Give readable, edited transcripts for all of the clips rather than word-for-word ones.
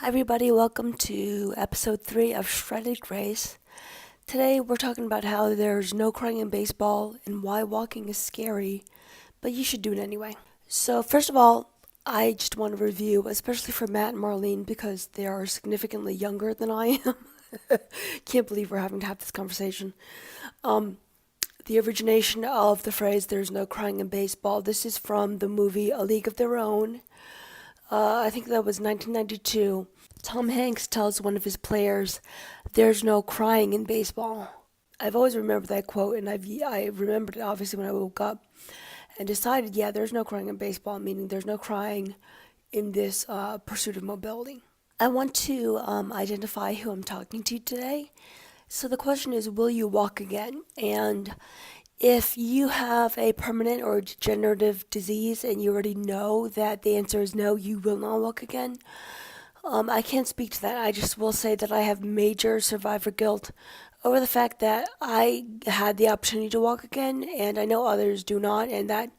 Hi everybody, welcome to episode 3 of ShreddedGrace. Today we're talking about how there's no crying in baseball and why walking is scary, but you should do it anyway. So first of all, I just want to review, especially for Matt and Marlene, because they are significantly younger than I am. Can't believe we're having to have this conversation. The origination of the phrase, there's no crying in baseball, this is from the movie A League of Their Own. I think that was 1992. Tom Hanks tells one of his players, "There's no crying in baseball." I've always remembered that quote, and I remembered it obviously when I woke up and decided, yeah, there's no crying in baseball, meaning there's no crying in this pursuit of mobility. I want to identify who I'm talking to today. So the question is, will you walk again? And if you have a permanent or degenerative disease and you already know that the answer is no, you will not walk again, I can't speak to that. I just will say that I have major survivor guilt over the fact that I had the opportunity to walk again, and I know others do not, and that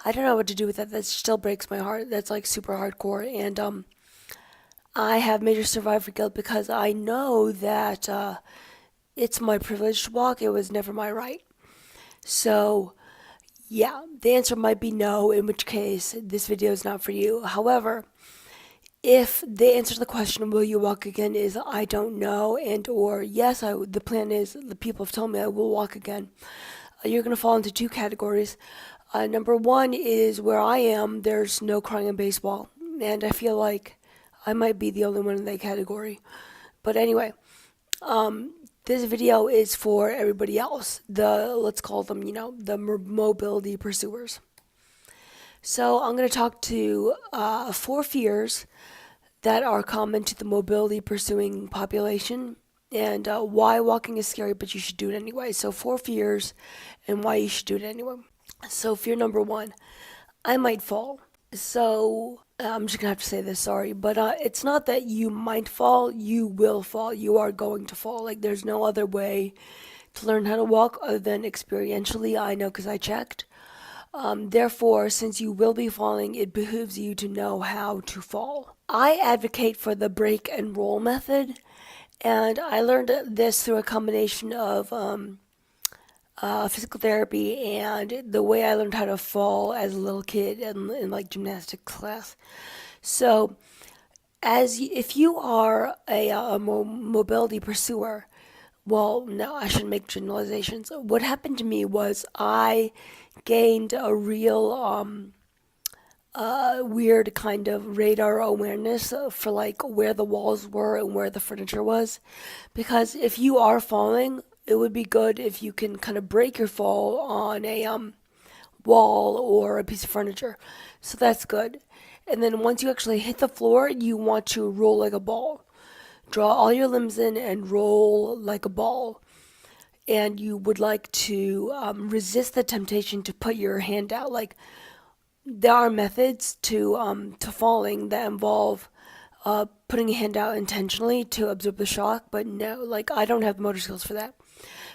I don't know what to do with that. That still breaks my heart. That's like super hardcore, and I have major survivor guilt because I know that it's my privilege to walk. It was never my right. So, yeah, the answer might be no, in which case this video is not for you. However, if the answer to the question, will you walk again, is I don't know, and or yes, the plan is, the people have told me I will walk again, you're going to fall into two categories. Number one is where I am, there's no crying in baseball, and I feel like I might be the only one in that category. But anyway, this video is for everybody else, let's call them, the mobility pursuers. So I'm going to talk to 4 fears that are common to the mobility pursuing population and why walking is scary, but you should do it anyway. So 4 fears and why you should do it anyway. So fear number 1, I might fall. So I'm just going to have to say this, sorry, but it's not that you might fall, you will fall. You are going to fall. Like there's no other way to learn how to walk other than experientially. I know because I checked. Therefore, since you will be falling, it behooves you to know how to fall. I advocate for the break and roll method, and I learned this through a combination of physical therapy and the way I learned how to fall as a little kid in like gymnastics class. So, if you are a mobility pursuer, well, no, I shouldn't make generalizations. What happened to me was I gained a real weird kind of radar awareness for like where the walls were and where the furniture was. Because if you are falling, it would be good if you can kind of break your fall on a wall or a piece of furniture. So that's good. And then once you actually hit the floor, you want to roll like a ball. Draw all your limbs in and roll like a ball. And you would like to resist the temptation to put your hand out. Like there are methods to falling that involve putting a hand out intentionally to absorb the shock, but no, like I don't have motor skills for that.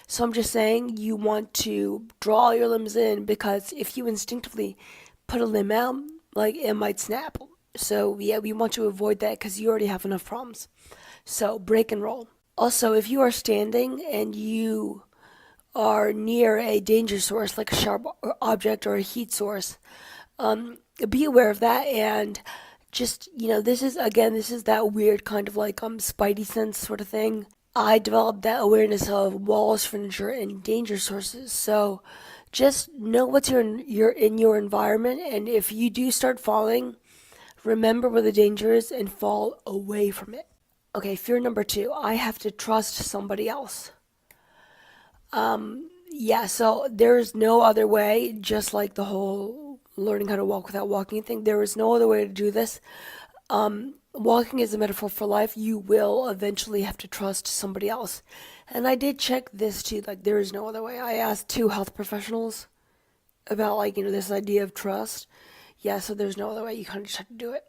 So I'm just saying you want to draw your limbs in because if you instinctively put a limb out, like it might snap. So yeah, we want to avoid that because you already have enough problems. So break and roll. Also, if you are standing and you are near a danger source like a sharp object or a heat source, be aware of that and just, this is that weird kind of like spidey sense sort of thing. I developed that awareness of walls, furniture, and danger sources. So just know what's in your environment, and if you do start falling, remember where the danger is and fall away from it. Okay, fear number 2, I have to trust somebody else. Yeah, so there's no other way, just like the whole learning how to walk without walking thing. There is no other way to do this. Walking is a metaphor for life. You will eventually have to trust somebody else. And I did check this too, like there is no other way. I asked 2 health professionals about like, this idea of trust. Yeah, so there's no other way. You kind of just have to do it.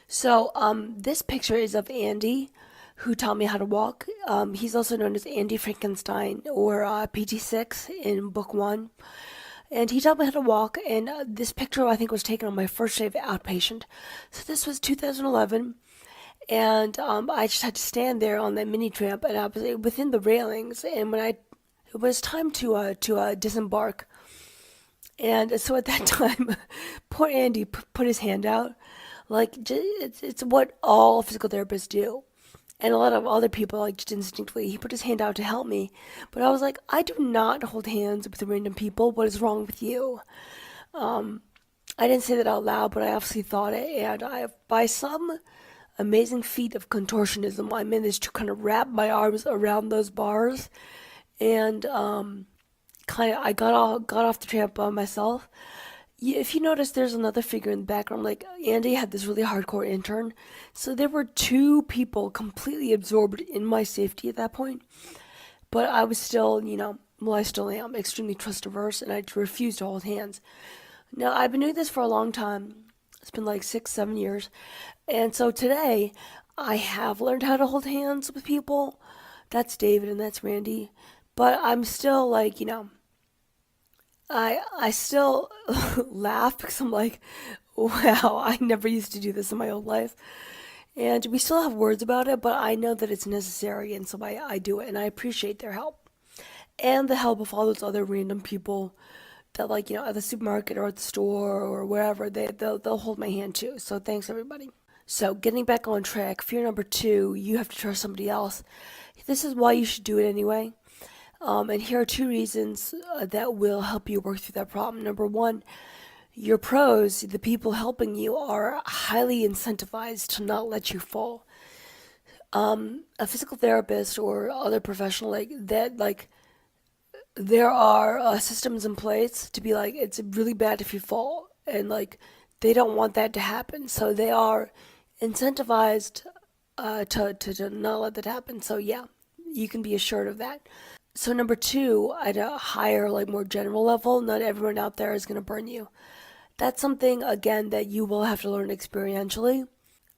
So, this picture is of Andy, who taught me how to walk. He's also known as Andy Frankenstein or PT6 in book 1. And he taught me how to walk, and this picture I think was taken on my first day of outpatient. So this was 2011, And I just had to stand there on that mini tramp, and I was within the railings. And it was time to disembark, and so at that time, poor Andy put his hand out. Like, it's what all physical therapists do. And a lot of other people, like, just instinctively, he put his hand out to help me. But I was like, I do not hold hands with random people. What is wrong with you? I didn't say that out loud, but I obviously thought it. And by some amazing feat of contortionism, I managed to kind of wrap my arms around those bars. And I got off the tramp by myself. If you notice, there's another figure in the background. Like, Andy had this really hardcore intern, so there were two people completely absorbed in my safety at that point. But I was still, well, I still am extremely trust averse, and I refused to hold hands. Now, I've been doing this for a long time. It's been like 6, 7 years, and so today I have learned how to hold hands with people. That's David and that's Randy, but I'm still like, I still laugh because I'm like, wow, I never used to do this in my old life. And we still have words about it, but I know that it's necessary, and so I do it, and I appreciate their help. And the help of all those other random people that, like, at the supermarket or at the store or wherever, they'll hold my hand too. So thanks, everybody. So getting back on track, fear number 2, you have to trust somebody else. This is why you should do it anyway. And here are 2 reasons that will help you work through that problem. Number 1, your pros, the people helping you, are highly incentivized to not let you fall. A physical therapist or other professional like that, like, there are systems in place to be like, it's really bad if you fall, and like, they don't want that to happen. So they are incentivized to not let that happen. So yeah, you can be assured of that. So number 2, at a higher, like, more general level, not everyone out there is going to burn you. That's something, again, that you will have to learn experientially.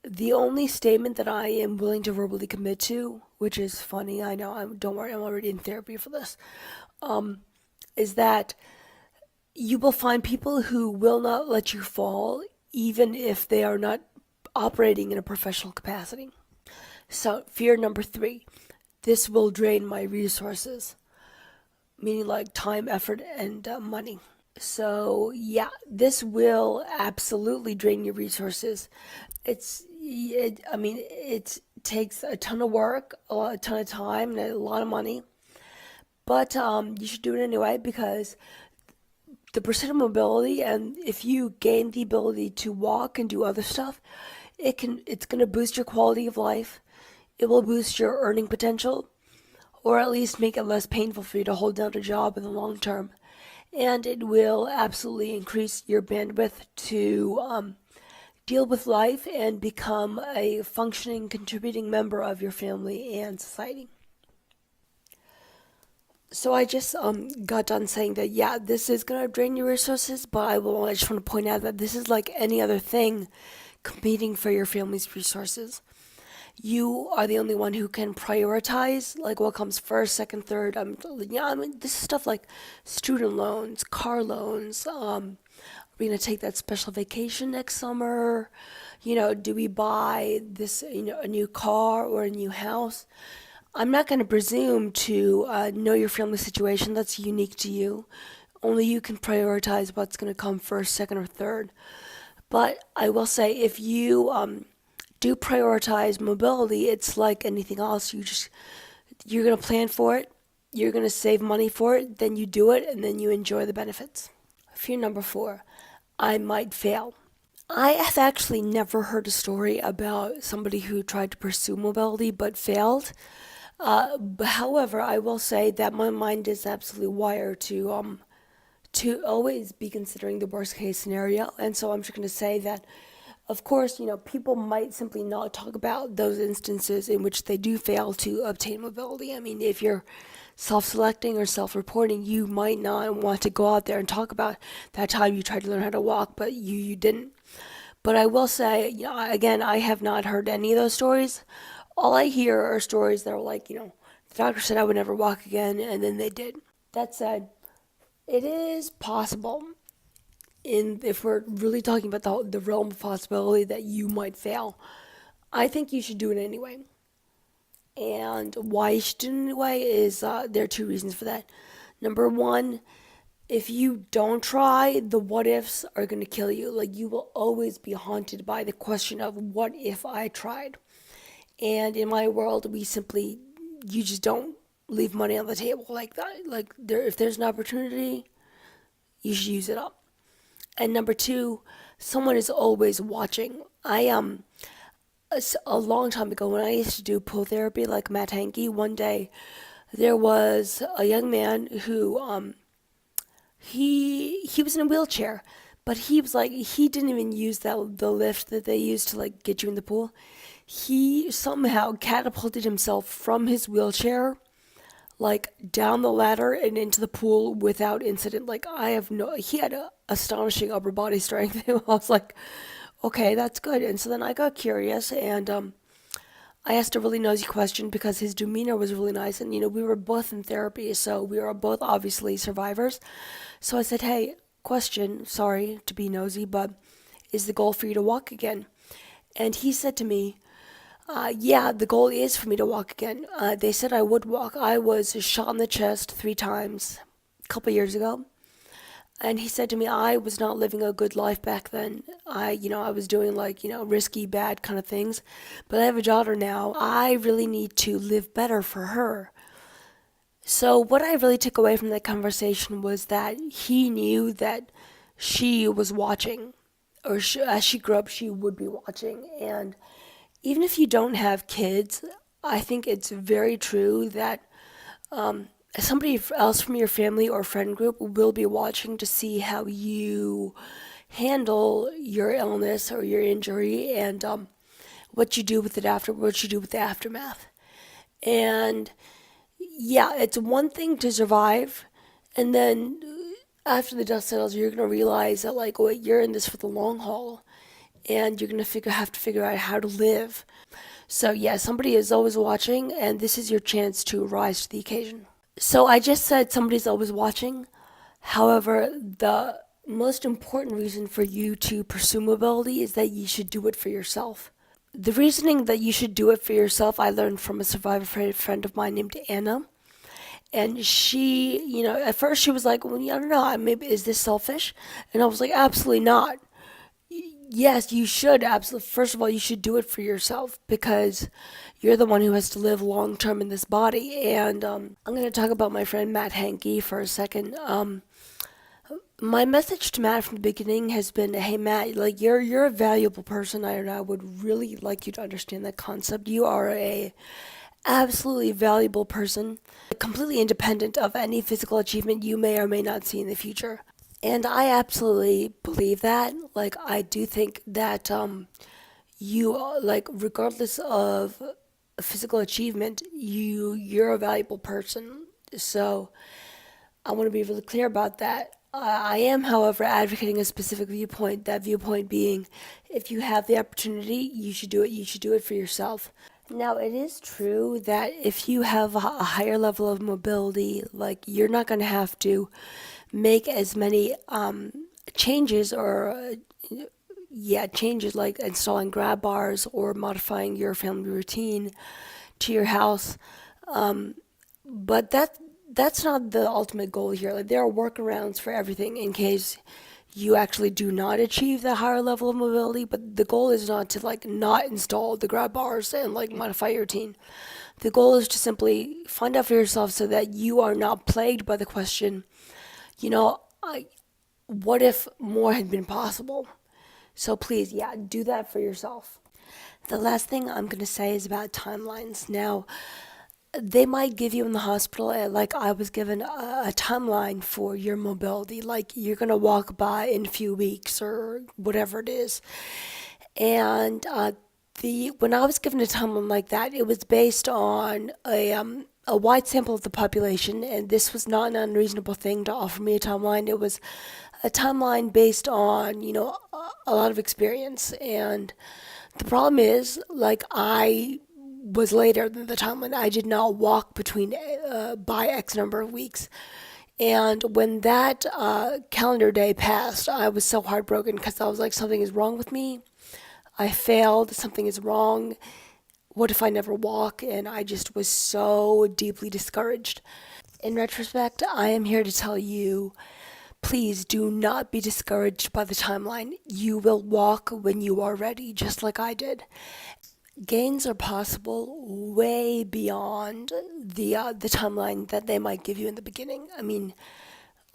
The only statement that I am willing to verbally commit to, which is funny, I know, don't worry, I'm already in therapy for this, is that you will find people who will not let you fall, even if they are not operating in a professional capacity. So, fear number 3, this will drain my resources, meaning like time, effort, and money. So yeah, this will absolutely drain your resources. It takes a ton of work, a ton of time, and a lot of money. But you should do it anyway, because the percent of mobility, and if you gain the ability to walk and do other stuff, it's going to boost your quality of life. It will boost your earning potential, or at least make it less painful for you to hold down a job in the long term. And it will absolutely increase your bandwidth to deal with life and become a functioning, contributing member of your family and society. So I just got done saying that, yeah, this is going to drain your resources, but I just want to point out that this is like any other thing competing for your family's resources. You are the only one who can prioritize, like, what comes first, second, third. This is stuff like student loans, car loans. Are we gonna take that special vacation next summer? Do we buy this, a new car or a new house? I'm not gonna presume to know your family situation. That's unique to you. Only you can prioritize what's gonna come first, second, or third. But I will say, if you do prioritize mobility, it's like anything else. You're going to plan for it, you're going to save money for it, then you do it, and then you enjoy the benefits. Fear number 4, I might fail. I have actually never heard a story about somebody who tried to pursue mobility but failed. However, I will say that my mind is absolutely wired to always be considering the worst case scenario, and so I'm just going to say that, of course, people might simply not talk about those instances in which they do fail to obtain mobility. I mean, if you're self-selecting or self-reporting, you might not want to go out there and talk about that time you tried to learn how to walk, but you didn't. But I will say, again, I have not heard any of those stories. All I hear are stories that are like, the doctor said I would never walk again, and then they did. That said, it is possible, if we're really talking about the realm of possibility, that you might fail. I think you should do it anyway. And why you should do it anyway is there are two reasons for that. Number one, if you don't try, the what ifs are going to kill you. Like, you will always be haunted by the question of what if I tried. And in my world, you just don't leave money on the table like that. Like, if there's an opportunity, you should use it up. And number two, someone is always watching. A long time ago, when I used to do pool therapy like Matt Hankey, one day there was a young man who he was in a wheelchair, but he didn't even use the lift that they use to like get you in the pool. He somehow catapulted himself from his wheelchair like down the ladder and into the pool without incident. Like, he had a astonishing upper body strength. I was like, okay, that's good. And so then I got curious, and I asked a really nosy question because his demeanor was really nice. And, we were both in therapy, so we were both obviously survivors. So I said, hey, question, sorry to be nosy, but is the goal for you to walk again? And he said to me, yeah, the goal is for me to walk again. They said I would walk. I was shot in the chest 3 times a couple years ago. And he said to me, I was not living a good life back then. I was doing risky, bad kind of things. But I have a daughter now. I really need to live better for her. So what I really took away from that conversation was that he knew that she was watching, or as she grew up, she would be watching. And even if you don't have kids, I think it's very true that somebody else from your family or friend group will be watching to see how you handle your illness or your injury, and what you do with it what you do with the aftermath. And yeah, it's one thing to survive, and then after the dust settles, you're gonna realize that you're in this for the long haul, and you're gonna have to figure out how to live. So yeah, somebody is always watching, and this is your chance to rise to the occasion. So I just said somebody's always watching. However, the most important reason for you to pursue mobility is that you should do it for yourself. The reasoning that you should do it for yourself, I learned from a survivor friend of mine named Anna. And she, at first she was like, well, I don't know, maybe, is this selfish? And I was like, absolutely not. Yes, you should absolutely. First of all, you should do it for yourself because you're the one who has to live long term in this body. And I'm going to talk about my friend Matt Hankey for a second. My message to Matt from the beginning has been, hey Matt, you're a valuable person. I would really like you to understand that concept. You are a absolutely valuable person, completely independent of any physical achievement you may or may not see in the future. And I absolutely believe that. I do think that regardless of physical achievement, you're a valuable person. So I want to be really clear about that. I am, however, advocating a specific viewpoint, that viewpoint being, if you have the opportunity, you should do it. You should do it for yourself. Now, it is true that if you have a higher level of mobility, you're not going to have to make as many changes changes like installing grab bars or modifying your family routine to your house. But that's not the ultimate goal here. There are workarounds for everything in case you actually do not achieve that higher level of mobility, but the goal is not to not install the grab bars and modify your routine. The goal is to simply find out for yourself so that you are not plagued by the question, what if more had been possible? So please, do that for yourself. The last thing I'm going to say is about timelines. Now, they might give you in the hospital, I was given a timeline for your mobility, you're going to walk by in a few weeks or whatever it is. And when I was given a timeline like that, it was based on a wide sample of the population, and this was not an unreasonable thing to offer me a timeline. It was a timeline based on, a lot of experience. And the problem is, I was later than the timeline. I did not walk by X number of weeks. And when that calendar day passed, I was so heartbroken because I was like, something is wrong with me. I failed, something is wrong, what if I never walk? And I just was so deeply discouraged. In retrospect, I am here to tell you, please do not be discouraged by the timeline. You will walk when you are ready, just like I did. Gains are possible way beyond the timeline that they might give you in the beginning. I mean,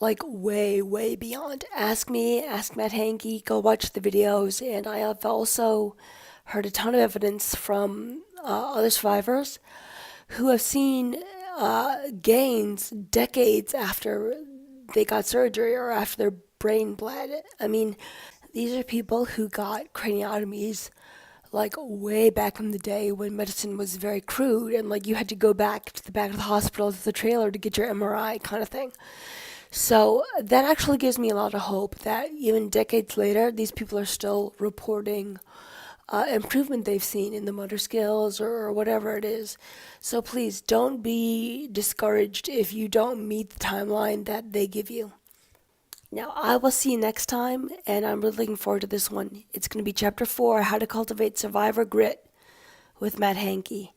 like way beyond. Ask me, ask Matt Hankey, go watch the videos, and I have also heard a ton of evidence from other survivors who have seen gains decades after they got surgery or after their brain bled. I mean, these are people who got craniotomies like way back in the day when medicine was very crude and like you had to go back to the back of the hospital to the trailer to get your MRI kind of thing. So that actually gives me a lot of hope that even decades later, these people are still reporting improvement they've seen in the motor skills or whatever it is. So please don't be discouraged if you don't meet the timeline that they give you. Now, I will see you next time, and I'm really looking forward to this one. It's going to be Chapter 4, How to Cultivate Survivor Grit with Matt Hankey.